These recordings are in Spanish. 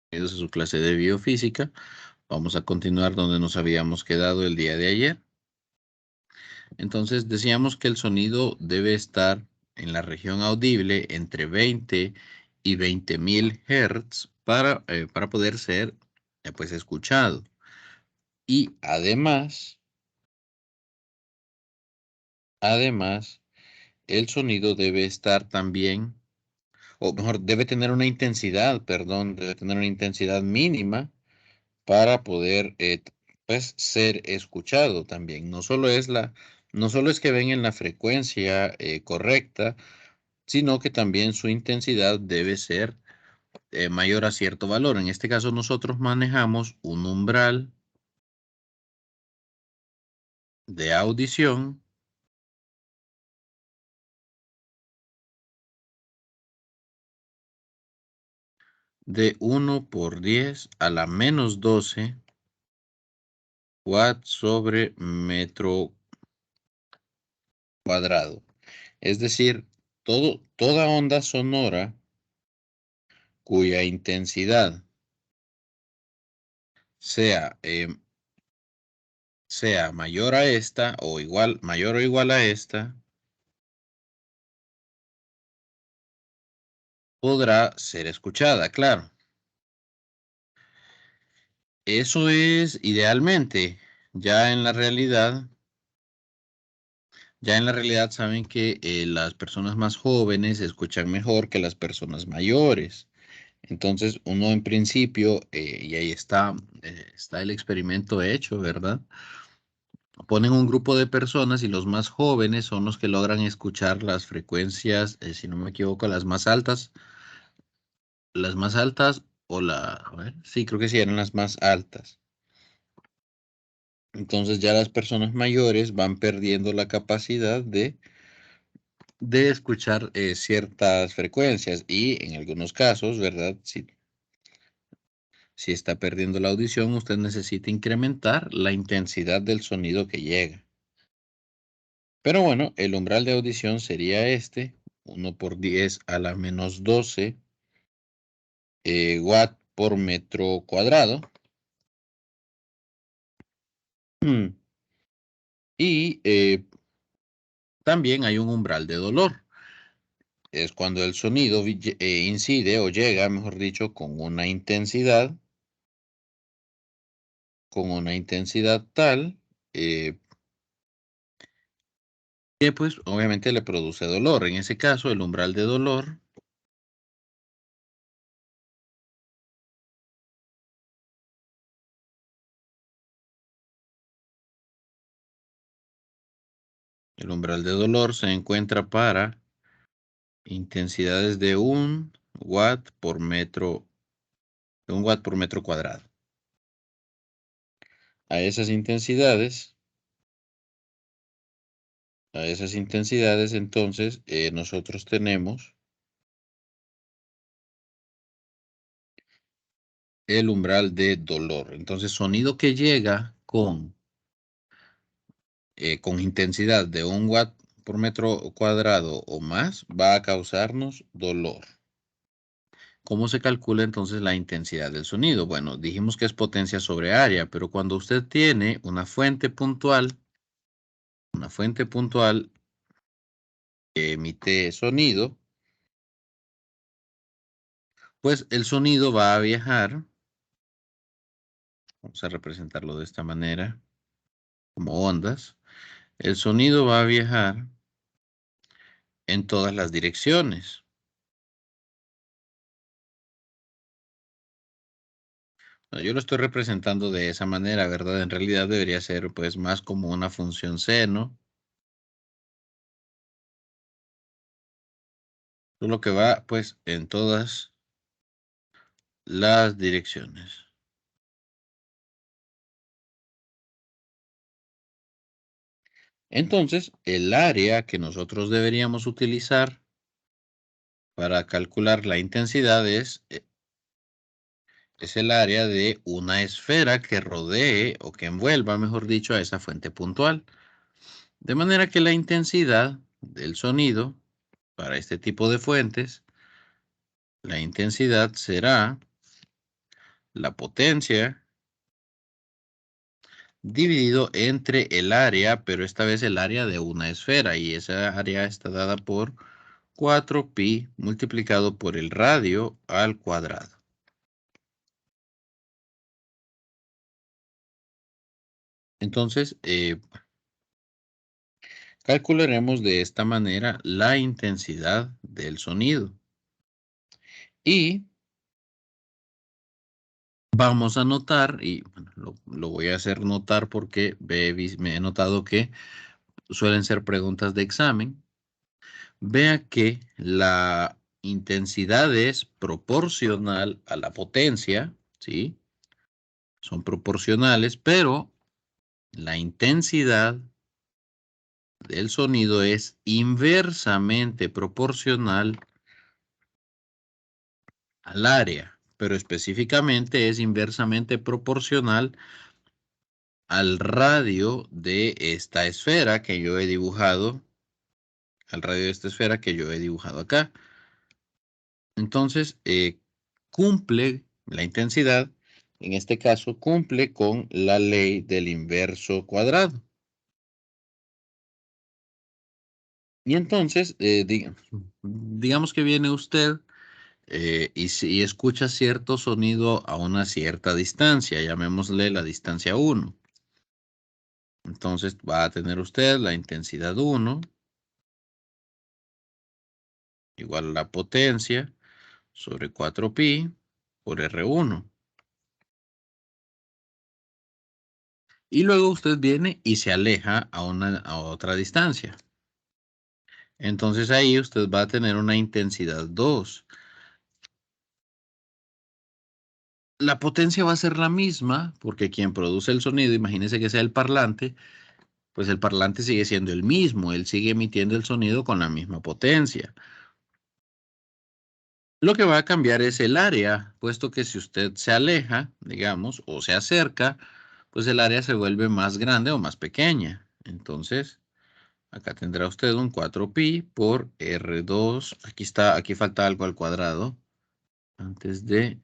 Bienvenidos a su clase de biofísica. Vamos a continuar donde nos habíamos quedado el día de ayer. Entonces decíamos que el sonido debe estar en la región audible entre 20 y 20.000 Hz para poder ser pues escuchado. Y además, el sonido debe estar también, o mejor, debe tener una intensidad, perdón, debe tener una intensidad mínima para poder pues ser escuchado también. No solo es que ven en la frecuencia correcta, sino que también su intensidad debe ser mayor a cierto valor. En este caso nosotros manejamos un umbral de audición de 1 por 10 a la menos 12 watts sobre metro cuadrado. Es decir, toda onda sonora cuya intensidad sea, sea mayor a esta o igual, mayor o igual a esta, podrá ser escuchada, claro. Eso es idealmente. Ya en la realidad, ya en la realidad saben que las personas más jóvenes escuchan mejor que las personas mayores. Entonces, uno en principio, y ahí está el experimento hecho, ¿verdad? Ponen un grupo de personas y los más jóvenes son los que logran escuchar las frecuencias, si no me equivoco, las más altas a ver, sí, creo que sí eran las más altas. Entonces ya las personas mayores van perdiendo la capacidad de escuchar ciertas frecuencias y en algunos casos, ¿verdad? Si está perdiendo la audición, usted necesita incrementar la intensidad del sonido que llega. Pero bueno, el umbral de audición sería este, 1 por 10 a la menos 12 watt por metro cuadrado. Y también hay un umbral de dolor. Es cuando el sonido incide o llega, mejor dicho, con una intensidad tal que pues obviamente le produce dolor. En ese caso, el umbral de dolor, se encuentra para intensidades de 1 watt por metro cuadrado. A esas intensidades, entonces, nosotros tenemos el umbral de dolor. Entonces, sonido que llega con intensidad de 1 watt por metro cuadrado o más, va a causarnos dolor. ¿Cómo se calcula entonces la intensidad del sonido? Bueno, dijimos que es potencia sobre área, pero cuando usted tiene una fuente puntual que emite sonido, pues el sonido va a viajar, vamos a representarlo de esta manera, como ondas, el sonido va a viajar en todas las direcciones. No, yo lo estoy representando de esa manera, ¿verdad? En realidad debería ser pues más como una función seno, solo que va pues en todas las direcciones. Entonces, el área que nosotros deberíamos utilizar para calcular la intensidad es el área de una esfera que rodee o que envuelva, mejor dicho, a esa fuente puntual. De manera que la intensidad del sonido para este tipo de fuentes, la intensidad será la potencia dividido entre el área, pero esta vez el área de una esfera, y esa área está dada por 4pi multiplicado por el radio al cuadrado. Entonces, calcularemos de esta manera la intensidad del sonido. Y vamos a notar, y bueno, lo voy a hacer notar porque me he notado que suelen ser preguntas de examen. Vea que la intensidad es proporcional a la potencia, ¿sí? Son proporcionales, pero la intensidad del sonido es inversamente proporcional al área, pero específicamente es inversamente proporcional al radio de esta esfera que yo he dibujado, al radio de esta esfera que yo he dibujado acá. Entonces, cumple la intensidad, en este caso, cumple con la ley del inverso cuadrado. Y entonces, digamos que viene usted y si escucha cierto sonido a una cierta distancia, llamémosle la distancia 1. Entonces va a tener usted la intensidad 1 igual a la potencia sobre 4pi por R1. Y luego usted viene y se aleja a otra distancia. Entonces ahí usted va a tener una intensidad 2. La potencia va a ser la misma porque quien produce el sonido, imagínese que sea el parlante, pues el parlante sigue siendo el mismo, él sigue emitiendo el sonido con la misma potencia. Lo que va a cambiar es el área, puesto que si usted se aleja, digamos, o se acerca, pues el área se vuelve más grande o más pequeña. Entonces, acá tendrá usted un 4pi por R2. Aquí está, aquí falta algo al cuadrado. Antes de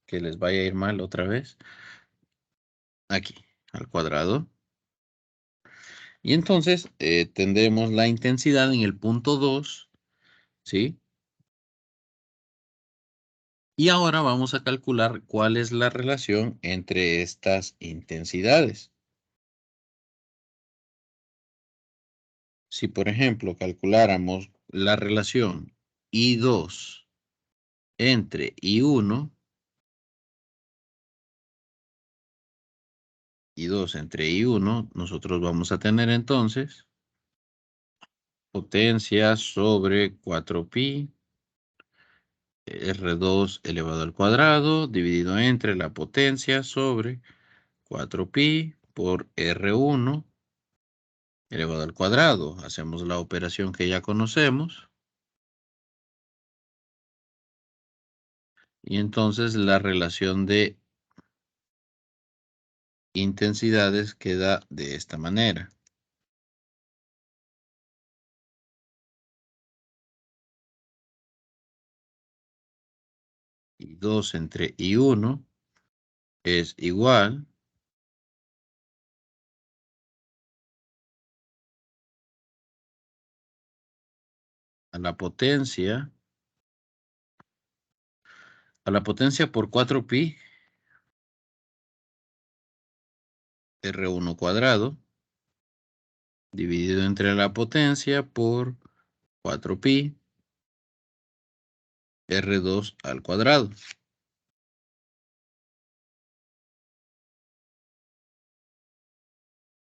que les vaya a ir mal otra vez. Aquí, al cuadrado. Y entonces tendremos la intensidad en el punto 2, ¿sí? Y ahora vamos a calcular cuál es la relación entre estas intensidades. Si, por ejemplo, calculáramos la relación I2 entre I1, I2 entre I1, nosotros vamos a tener entonces potencia sobre 4pi R2 elevado al cuadrado dividido entre la potencia sobre 4pi por R1 elevado al cuadrado. Hacemos la operación que ya conocemos. Y entonces la relación de intensidades queda de esta manera. I2 entre I1 es igual a la potencia por 4pi R1 cuadrado dividido entre la potencia por 4pi R2 al cuadrado.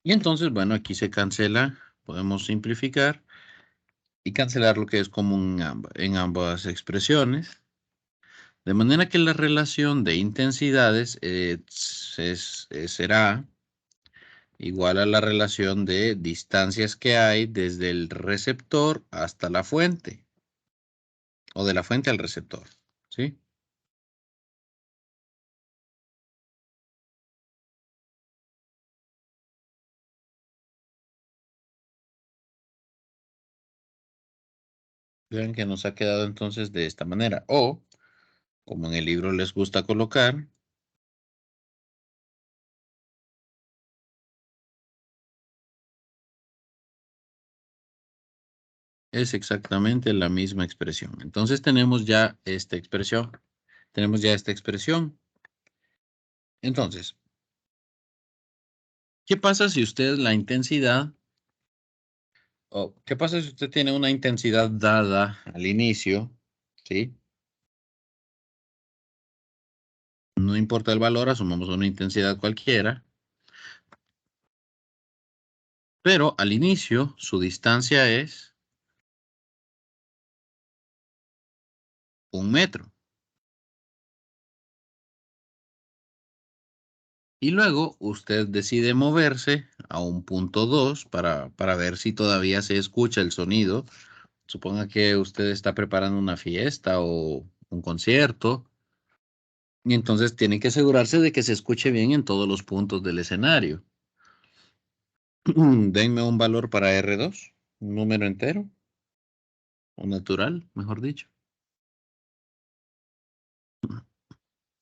Y entonces, bueno, aquí se cancela, podemos simplificar y cancelar lo que es común en ambas expresiones. De manera que la relación de intensidades será igual a la relación de distancias que hay desde el receptor hasta la fuente, o de la fuente al receptor, ¿sí? Vean que nos ha quedado entonces de esta manera. O, como en el libro les gusta colocar, Es exactamente la misma expresión. Entonces tenemos ya esta expresión. Entonces, ¿qué pasa si usted la intensidad, o qué pasa si usted tiene una intensidad dada al inicio, ¿sí? No importa el valor, asumamos una intensidad cualquiera, pero al inicio su distancia es 1 metro. Y luego usted decide moverse a un punto 2 para ver si todavía se escucha el sonido. Suponga que usted está preparando una fiesta o un concierto y entonces tiene que asegurarse de que se escuche bien en todos los puntos del escenario. Denme un valor para R2, un número entero o natural, mejor dicho.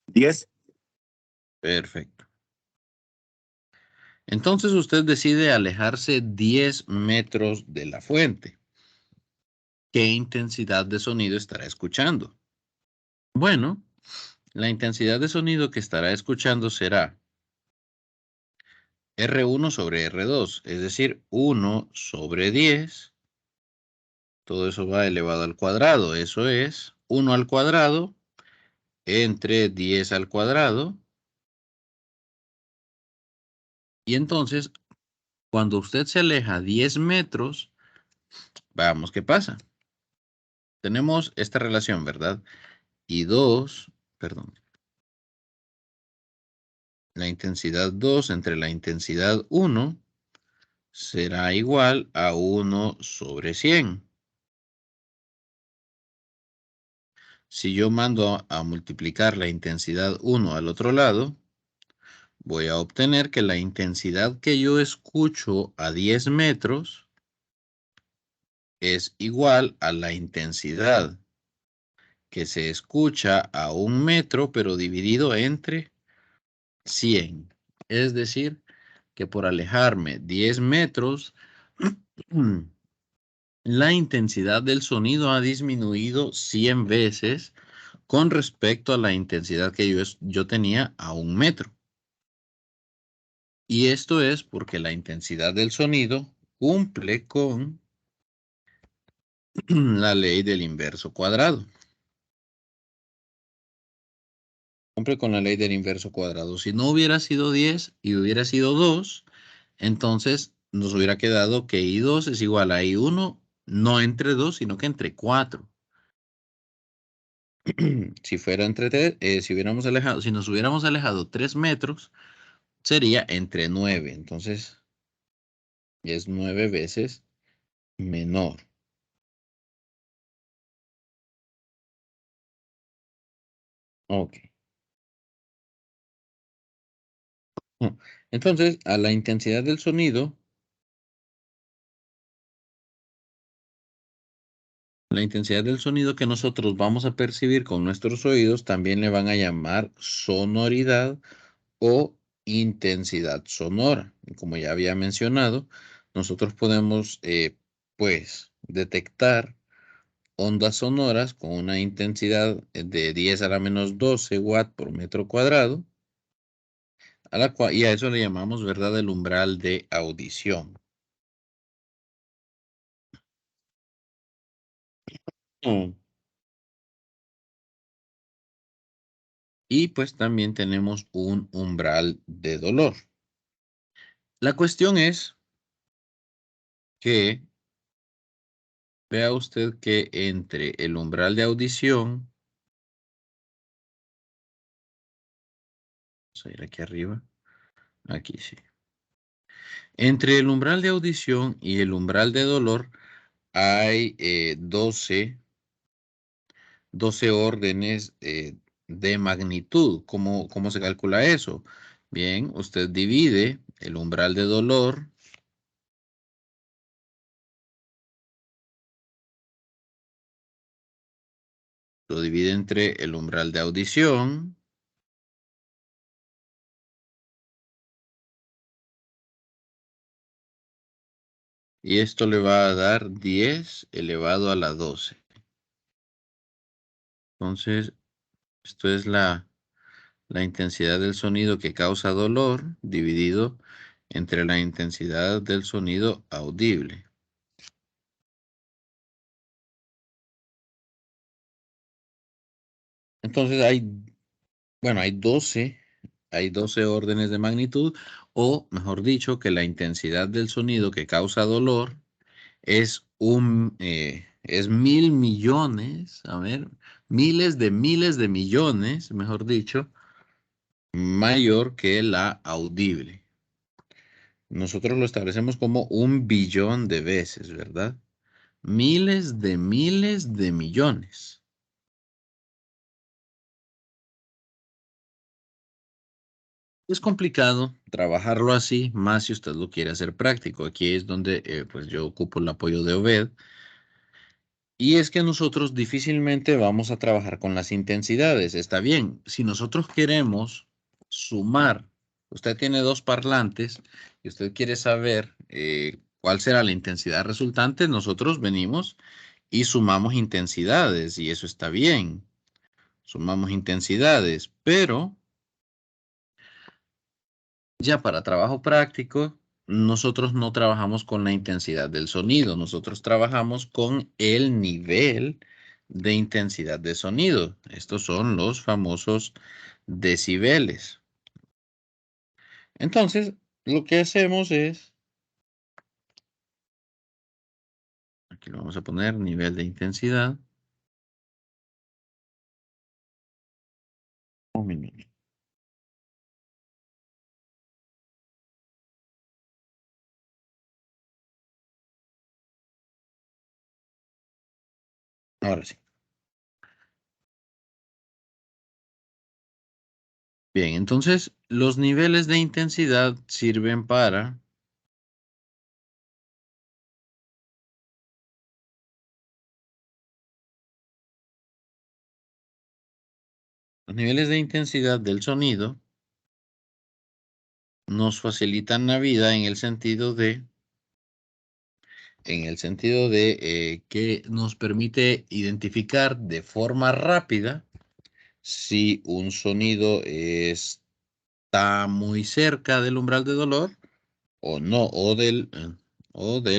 10. Perfecto. Entonces usted decide alejarse 10 metros de la fuente. ¿Qué intensidad de sonido estará escuchando? Bueno, la intensidad de sonido que estará escuchando será R1 sobre R2, es decir, 1/10. Todo eso va elevado al cuadrado. Eso es 1 al cuadrado entre 10 al cuadrado. Y entonces, cuando usted se aleja 10 metros, vamos, ¿qué pasa? Tenemos esta relación, ¿verdad? Y 2, perdón, la intensidad 2 entre la intensidad 1 será igual a 1/100. Si yo mando a multiplicar la intensidad 1 al otro lado, voy a obtener que la intensidad que yo escucho a 10 metros es igual a la intensidad que se escucha a 1 metro, pero dividido entre 100. Es decir, que por alejarme 10 metros, la intensidad del sonido ha disminuido 100 veces con respecto a la intensidad que yo tenía a 1 metro. Y esto es porque la intensidad del sonido cumple con la ley del inverso cuadrado. Cumple con la ley del inverso cuadrado. Si no hubiera sido 10 y hubiera sido 2, entonces nos hubiera quedado que I2 es igual a I1, no entre 2, sino que entre 4. Si fuera entre 3, si nos hubiéramos alejado 3 metros, sería entre 9. Entonces es 9 veces menor. Ok. Entonces, a la intensidad del sonido que nosotros vamos a percibir con nuestros oídos también le van a llamar sonoridad o intensidad sonora. Y como ya había mencionado, nosotros podemos, pues, detectar ondas sonoras con una intensidad de 10 a la menos 12 watts por metro cuadrado, y a eso le llamamos, ¿verdad?, el umbral de audición. Mm. Y pues también tenemos un umbral de dolor. La cuestión es que vea usted que entre el umbral de audición, vamos a ir aquí arriba, aquí sí. Entre el umbral de audición y el umbral de dolor hay 12 órdenes de magnitud. ¿Cómo se calcula eso? Bien, usted divide el umbral de dolor lo divide entre el umbral de audición Y esto le va a dar 10 elevado a la 12. Entonces, esto es la intensidad del sonido que causa dolor dividido entre la intensidad del sonido audible. Entonces hay 12 órdenes de magnitud, o mejor dicho, que la intensidad del sonido que causa dolor es es 1.000 millones, a ver, miles de millones, mejor dicho, mayor que la audible. Nosotros lo establecemos como 1 billón de veces, ¿verdad? Miles de millones. Es complicado trabajarlo así, más si usted lo quiere hacer práctico. Aquí es donde pues yo ocupo el apoyo de Obed. Y es que nosotros difícilmente vamos a trabajar con las intensidades. Está bien, si nosotros queremos sumar, usted tiene dos parlantes y usted quiere saber cuál será la intensidad resultante, nosotros venimos y sumamos intensidades y eso está bien. Sumamos intensidades, pero ya para trabajo práctico, nosotros no trabajamos con la intensidad del sonido, nosotros trabajamos con el nivel de intensidad de sonido. Estos son los famosos decibeles. Entonces, lo que hacemos es, aquí lo vamos a poner, nivel de intensidad. Un minuto. Ahora sí. Bien, entonces los niveles de intensidad sirven para los niveles de intensidad del sonido nos facilitan la vida en el sentido de que nos permite identificar de forma rápida si un sonido está muy cerca del umbral de dolor o no, o del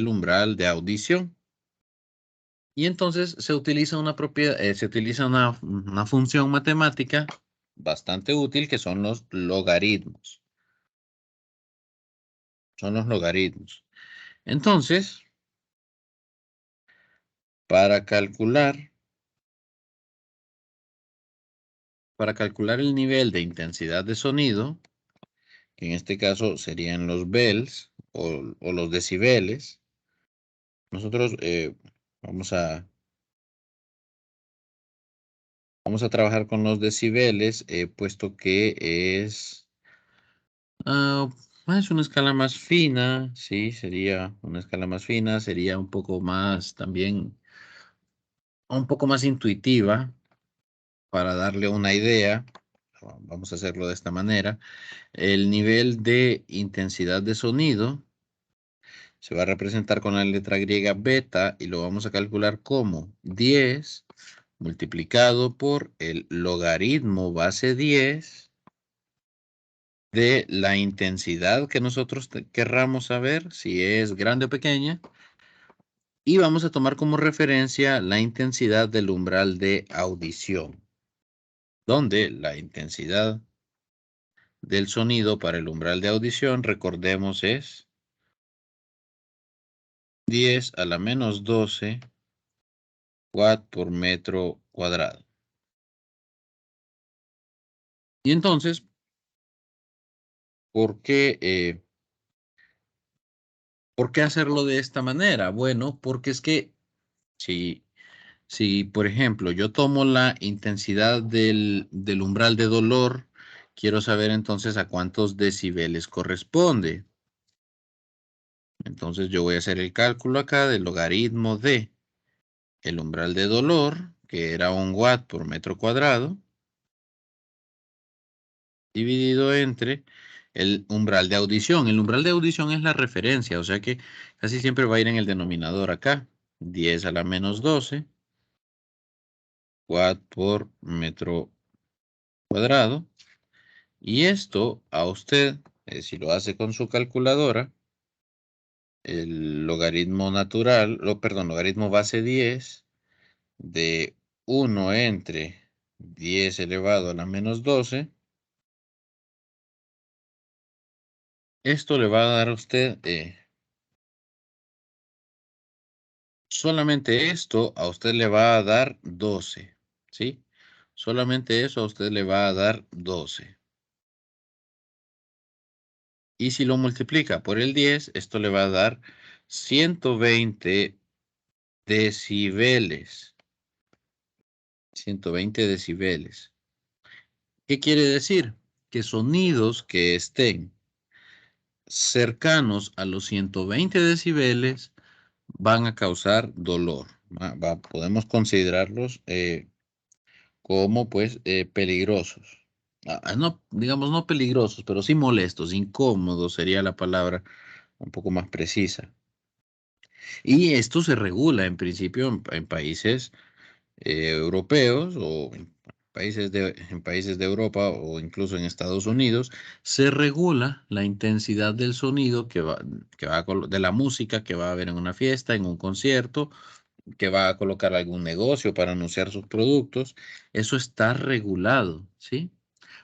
umbral de audición. Y entonces se utiliza una propiedad, se utiliza una función matemática bastante útil que son los logaritmos. Son los logaritmos. Entonces, para calcular el nivel de intensidad de sonido, que en este caso serían los bels o los decibeles, nosotros vamos a, vamos a trabajar con los decibeles, puesto que ah, es una escala más fina, sí, sería una escala más fina, sería un poco más también, un poco más intuitiva para darle una idea. Vamos a hacerlo de esta manera. El nivel de intensidad de sonido se va a representar con la letra griega beta y lo vamos a calcular como 10 multiplicado por el logaritmo base 10 de la intensidad que nosotros querramos saber, si es grande o pequeña, y vamos a tomar como referencia la intensidad del umbral de audición, donde la intensidad del sonido para el umbral de audición, recordemos, es 10 a la menos 12 watt por metro cuadrado. Y entonces, ¿por qué hacerlo de esta manera? Bueno, porque es que si, si por ejemplo, yo tomo la intensidad del umbral de dolor, quiero saber entonces a cuántos decibeles corresponde. Entonces yo voy a hacer el cálculo acá del logaritmo de el umbral de dolor, que era 1 watt por metro cuadrado, dividido entre el umbral de audición. El umbral de audición es la referencia, o sea que casi siempre va a ir en el denominador acá. 10 a la menos 12 watt por metro cuadrado. Y esto a usted, si lo hace con su calculadora, el logaritmo natural, perdón, logaritmo base 10 de 1 entre 10 elevado a la menos 12, esto le va a dar a usted, solamente esto a usted le va a dar 12, ¿sí? Solamente eso a usted le va a dar 12. Y si lo multiplica por el 10, esto le va a dar 120 decibeles. 120 decibeles. ¿Qué quiere decir? Que sonidos que estén cercanos a los 120 decibeles van a causar dolor. Podemos considerarlos como pues peligrosos. No, digamos no peligrosos, pero sí molestos, incómodos sería la palabra un poco más precisa. Y esto se regula en principio en países europeos o en países de Europa o incluso en Estados Unidos, se regula la intensidad del sonido de la música que va a haber en una fiesta, en un concierto, que va a colocar algún negocio para anunciar sus productos. Eso está regulado, ¿sí?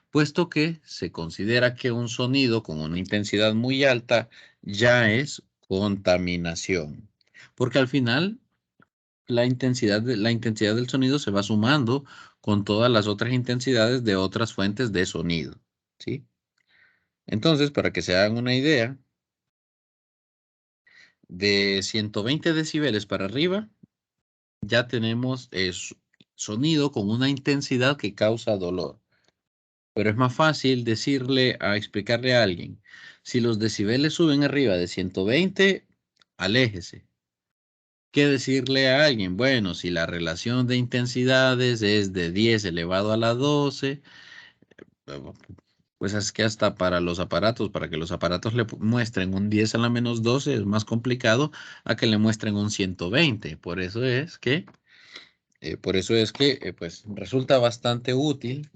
Puesto que se considera que un sonido con una intensidad muy alta ya es contaminación. Porque al final la intensidad del sonido se va sumando con todas las otras intensidades de otras fuentes de sonido, ¿sí? Entonces, para que se hagan una idea, de 120 decibeles para arriba, ya tenemos sonido con una intensidad que causa dolor. Pero es más fácil explicarle a alguien, si los decibeles suben arriba de 120, aléjese. ¿Qué decirle a alguien? Bueno, si la relación de intensidades es de 10 elevado a la 12, pues es que hasta para los aparatos, para que los aparatos le muestren un 10 a la menos 12 es más complicado a que le muestren un 120. Por eso es que pues resulta bastante útil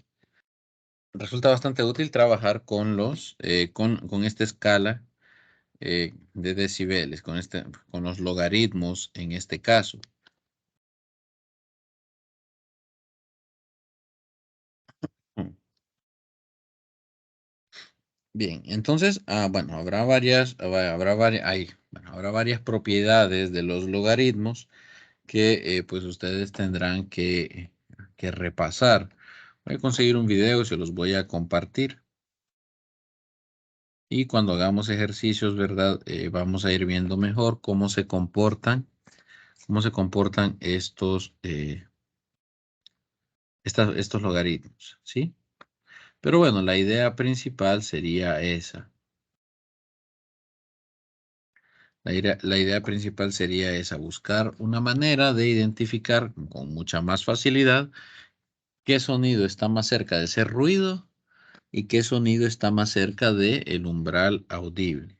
trabajar con esta escala de decibeles, con los logaritmos en este caso. Bien, entonces, bueno, habrá varias propiedades de los logaritmos que pues ustedes tendrán que repasar. Voy a conseguir un video y se los voy a compartir. Y cuando hagamos ejercicios, ¿verdad? Vamos a ir viendo mejor cómo se comportan estos logaritmos, ¿sí? Pero bueno, la idea principal sería esa. La idea principal sería esa, buscar una manera de identificar con mucha más facilidad qué sonido está más cerca de ser ruido y qué sonido está más cerca del umbral audible.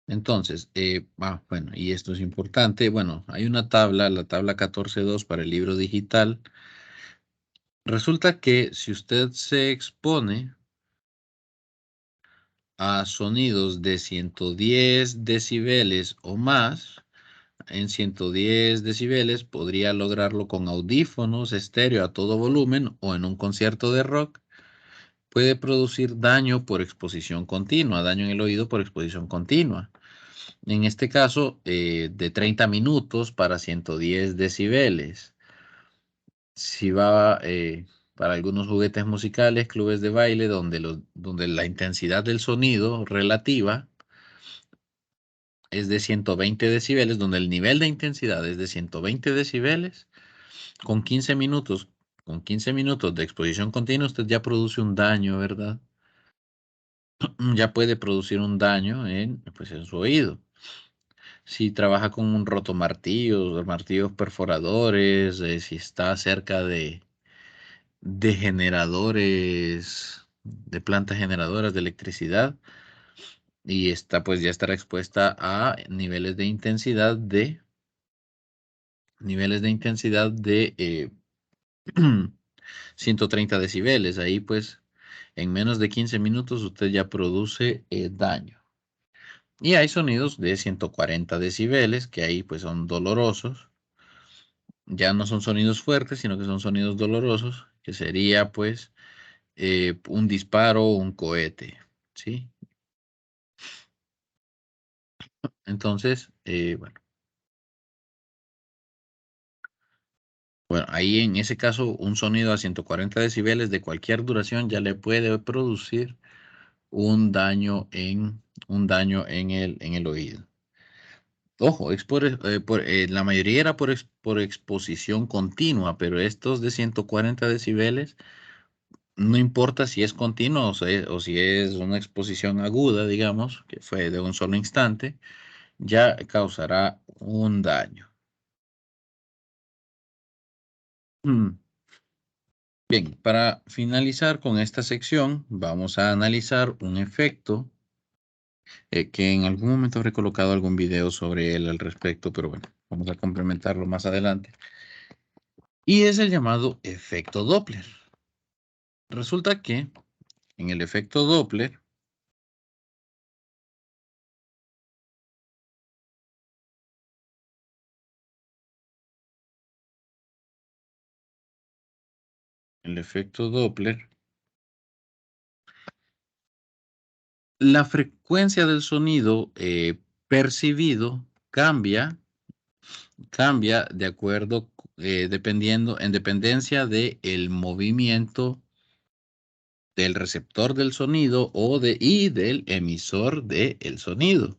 Entonces, bueno, y esto es importante. Bueno, hay una tabla, la tabla 14.2 para el libro digital. Resulta que si usted se expone a sonidos de 110 decibeles o más, en 110 decibeles podría lograrlo con audífonos estéreo a todo volumen o en un concierto de rock. Puede producir daño por exposición continua, daño en el oído por exposición continua. En este caso, de 30 minutos para 110 decibeles. Si va para algunos juguetes musicales, clubes de baile, donde la intensidad del sonido relativa es de 120 decibeles, donde el nivel de intensidad es de 120 decibeles, con 15 minutos, con 15 minutos de exposición continua, usted ya produce un daño, ¿verdad? Ya puede producir un daño pues, en su oído. Si trabaja con un rotomartillos, martillos perforadores, si está cerca de generadores, de plantas generadoras de electricidad, y esta pues ya estará expuesta a niveles de intensidad de 130 decibeles. Ahí pues en menos de 15 minutos usted ya produce daño. Y hay sonidos de 140 decibeles que ahí pues son dolorosos. Ya no son sonidos fuertes, sino que son sonidos dolorosos, que sería pues un disparo o un cohete, ¿sí? Entonces, bueno, ahí en ese caso un sonido a 140 decibeles de cualquier duración ya le puede producir un daño en el oído. Ojo, la mayoría era por exposición continua, pero estos de 140 decibeles, no importa si es continuo o si es una exposición aguda, digamos, que fue de un solo instante, ya causará un daño. Mm, Bien, para finalizar con esta sección, vamos a analizar un efecto que en algún momento habré colocado algún video sobre él al respecto, pero bueno, vamos a complementarlo más adelante. Y es el llamado efecto Doppler. Resulta que en el efecto Doppler, la frecuencia del sonido percibido cambia de acuerdo, en dependencia del movimiento del receptor del sonido y del emisor del sonido.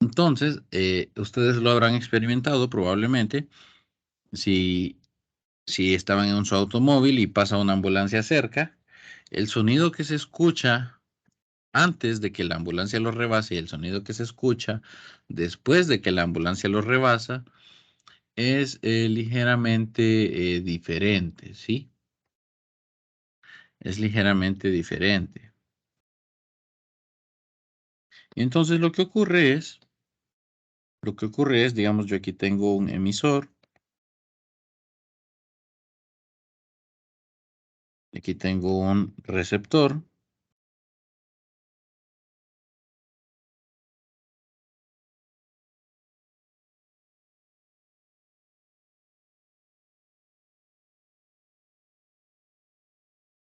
Entonces, ustedes lo habrán experimentado probablemente si, si estaban en su automóvil y pasa una ambulancia cerca, el sonido que se escucha antes de que la ambulancia lo rebase y el sonido que se escucha después de que la ambulancia lo rebasa es ligeramente diferente, ¿sí? Es ligeramente diferente. Y entonces lo que ocurre es, digamos, yo aquí tengo un emisor, aquí tengo un receptor,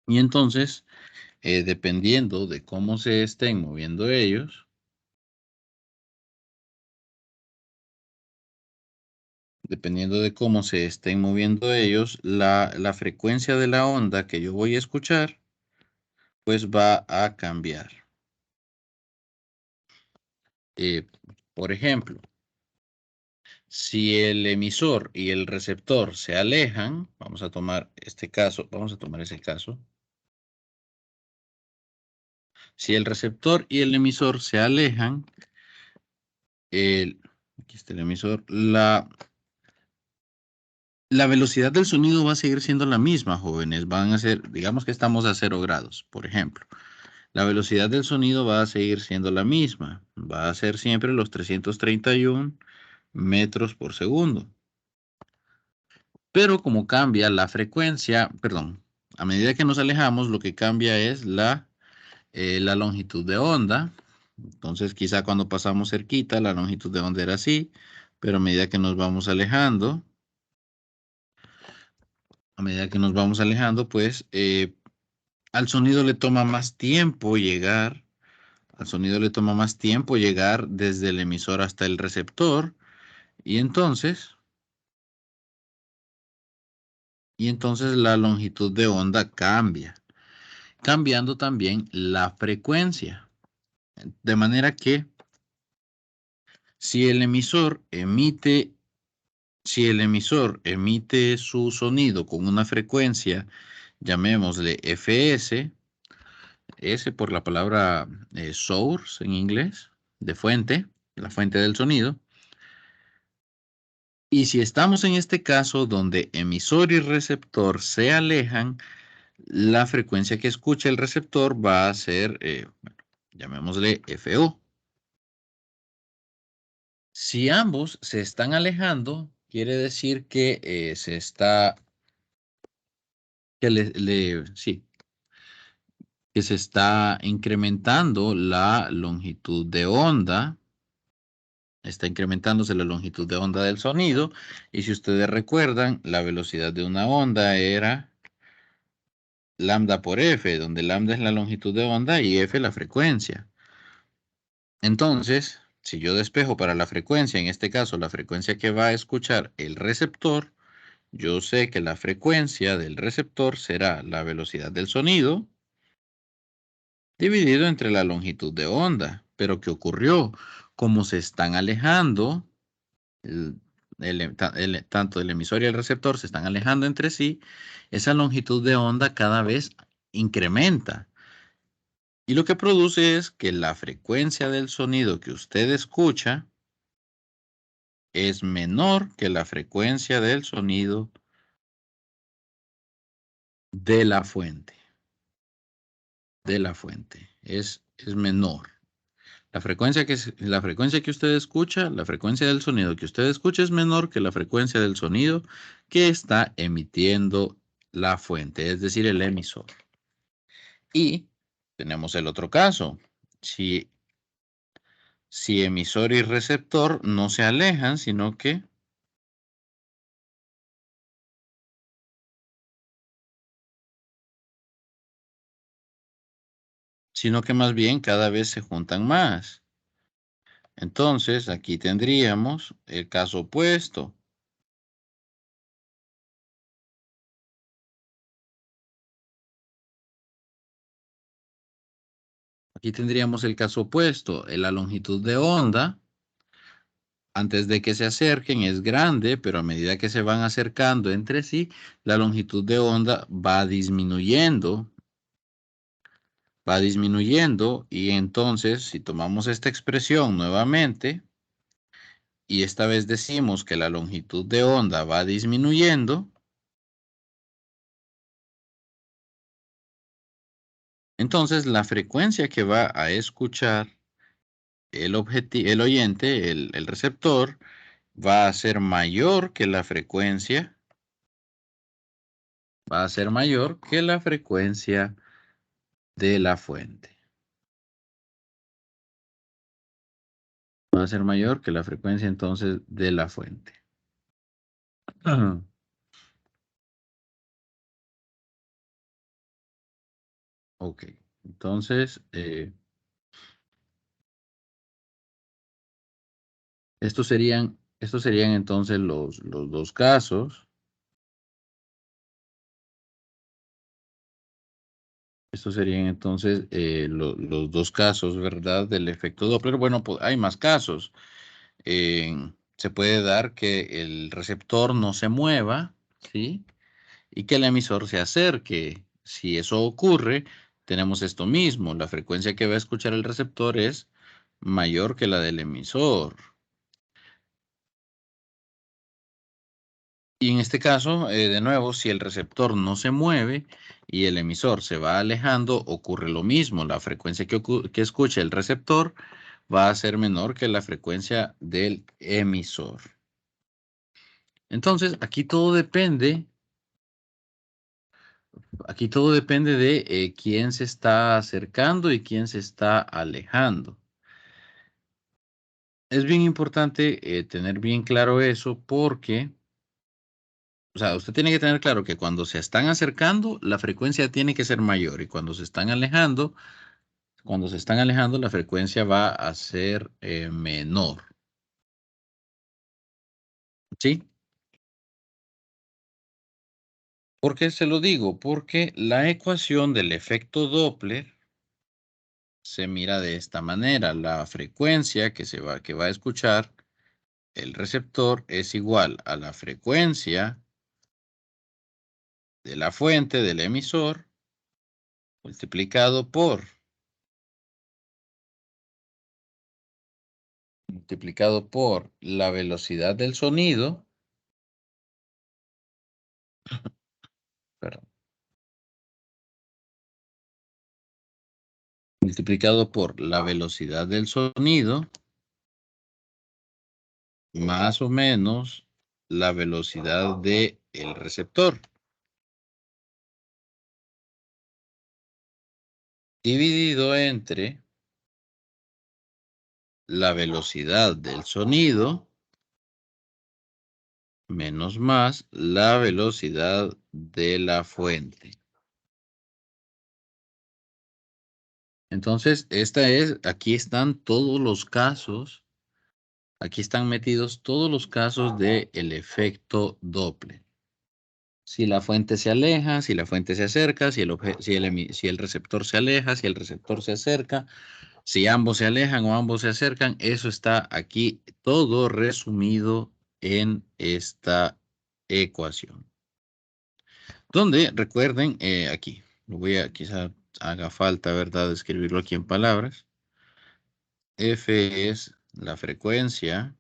y entonces, dependiendo de cómo se estén moviendo ellos, la frecuencia de la onda que yo voy a escuchar, pues va a cambiar. Eh, por ejemplo, si el emisor y el receptor se alejan, vamos a tomar ese caso. Si el receptor y el emisor se alejan, aquí está el emisor, la velocidad del sonido va a seguir siendo la misma, jóvenes. Digamos que estamos a 0 grados, por ejemplo. La velocidad del sonido va a seguir siendo la misma. Va a ser siempre los 331 metros por segundo. Pero como cambia la frecuencia, perdón, a medida que nos alejamos, lo que cambia es la longitud de onda. Entonces, quizá cuando pasamos cerquita, la longitud de onda era así, pero a medida que nos vamos alejando, pues al sonido le toma más tiempo llegar, desde el emisor hasta el receptor, y entonces la longitud de onda cambia, cambiando también la frecuencia. De manera que si el emisor emite, si el emisor emite su sonido con una frecuencia, llamémosle fs, S por la palabra source en inglés, de fuente, la fuente del sonido. Y si estamos en este caso donde emisor y receptor se alejan, la frecuencia que escucha el receptor va a ser, bueno, llamémosle FO. Si ambos se están alejando, quiere decir que se está, sí, que se está incrementando la longitud de onda. Está incrementándose la longitud de onda del sonido. Y si ustedes recuerdan, la velocidad de una onda era lambda por f, donde lambda es la longitud de onda y f la frecuencia. Entonces, si yo despejo para la frecuencia, en este caso la frecuencia que va a escuchar el receptor, yo sé que la frecuencia del receptor será la velocidad del sonido dividido entre la longitud de onda. Pero ¿qué ocurrió? Como se están alejando, tanto el emisor y el receptor se están alejando entre sí, esa longitud de onda cada vez incrementa. Y lo que produce es que la frecuencia del sonido que usted escucha es menor que la frecuencia del sonido de la fuente. Es menor. La frecuencia que usted escucha, la frecuencia del sonido que usted escucha es menor que la frecuencia del sonido que está emitiendo la fuente, es decir, el emisor. Y tenemos el otro caso. Si, si emisor y receptor no se alejan, sino que más bien cada vez se juntan más. Entonces, aquí tendríamos el caso opuesto. Aquí tendríamos el caso opuesto. La longitud de onda, antes de que se acerquen, es grande, pero a medida que se van acercando entre sí, la longitud de onda va disminuyendo. Va disminuyendo y entonces, si tomamos esta expresión nuevamente, y esta vez decimos que la longitud de onda va disminuyendo, entonces la frecuencia que va a escuchar el oyente, el receptor, va a ser mayor que la frecuencia, va a ser mayor que la frecuencia de la fuente. Va a ser mayor que la frecuencia entonces de la fuente. Ok, entonces estos serían entonces los dos casos. Estos serían entonces los dos casos, ¿verdad? Del efecto Doppler. Bueno, pues hay más casos. Se puede dar que el receptor no se mueva, ¿sí? Y que el emisor se acerque. Si eso ocurre, tenemos esto mismo. La frecuencia que va a escuchar el receptor es mayor que la del emisor. Y en este caso, de nuevo, si el receptor no se mueve y el emisor se va alejando, ocurre lo mismo. La frecuencia que escucha el receptor va a ser menor que la frecuencia del emisor. Entonces, aquí todo depende de quién se está acercando y quién se está alejando. Es bien importante tener bien claro eso porque, o sea, usted tiene que tener claro que cuando se están acercando, la frecuencia tiene que ser mayor y cuando se están alejando, la frecuencia va a ser menor. ¿Sí? ¿Por qué se lo digo? Porque la ecuación del efecto Doppler se mira de esta manera. La frecuencia que va a escuchar el receptor es igual a la frecuencia de la fuente del emisor multiplicado por la velocidad del sonido Perdón. Multiplicado por la velocidad del sonido más o menos la velocidad del receptor, dividido entre la velocidad del sonido menos más la velocidad de la fuente. Entonces, aquí están todos los casos, aquí están metidos todos los casos del efecto Doppler. Si la fuente se aleja, si la fuente se acerca, si el receptor se aleja, si el receptor se acerca, si ambos se alejan o ambos se acercan, eso está aquí todo resumido en esta ecuación. Donde, recuerden, aquí, quizá haga falta, ¿verdad?, escribirlo aquí en palabras. F es la frecuencia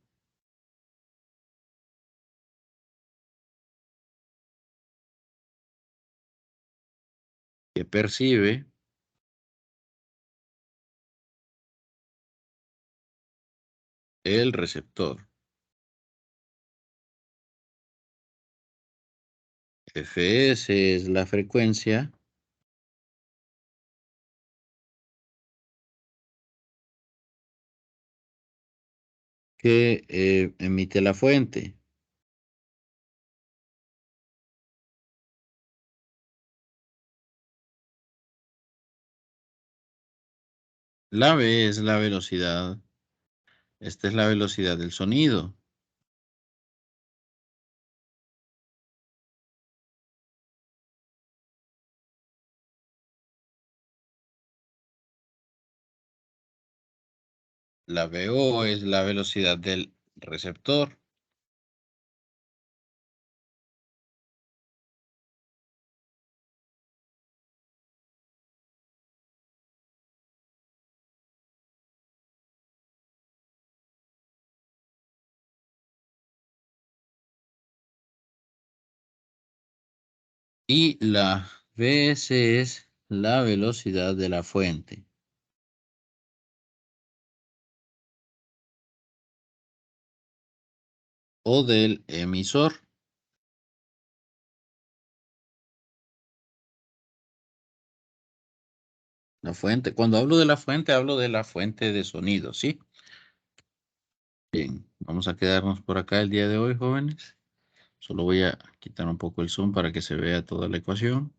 que percibe el receptor. Fs es la frecuencia que emite la fuente. La V es la velocidad. Esta es la velocidad del sonido. La VO es la velocidad del receptor. Y la Vs es la velocidad de la fuente. O del emisor. La fuente. Cuando hablo de la fuente, hablo de la fuente de sonido, ¿sí? Bien, vamos a quedarnos por acá el día de hoy, jóvenes. Solo voy a quitar un poco el zoom para que se vea toda la ecuación.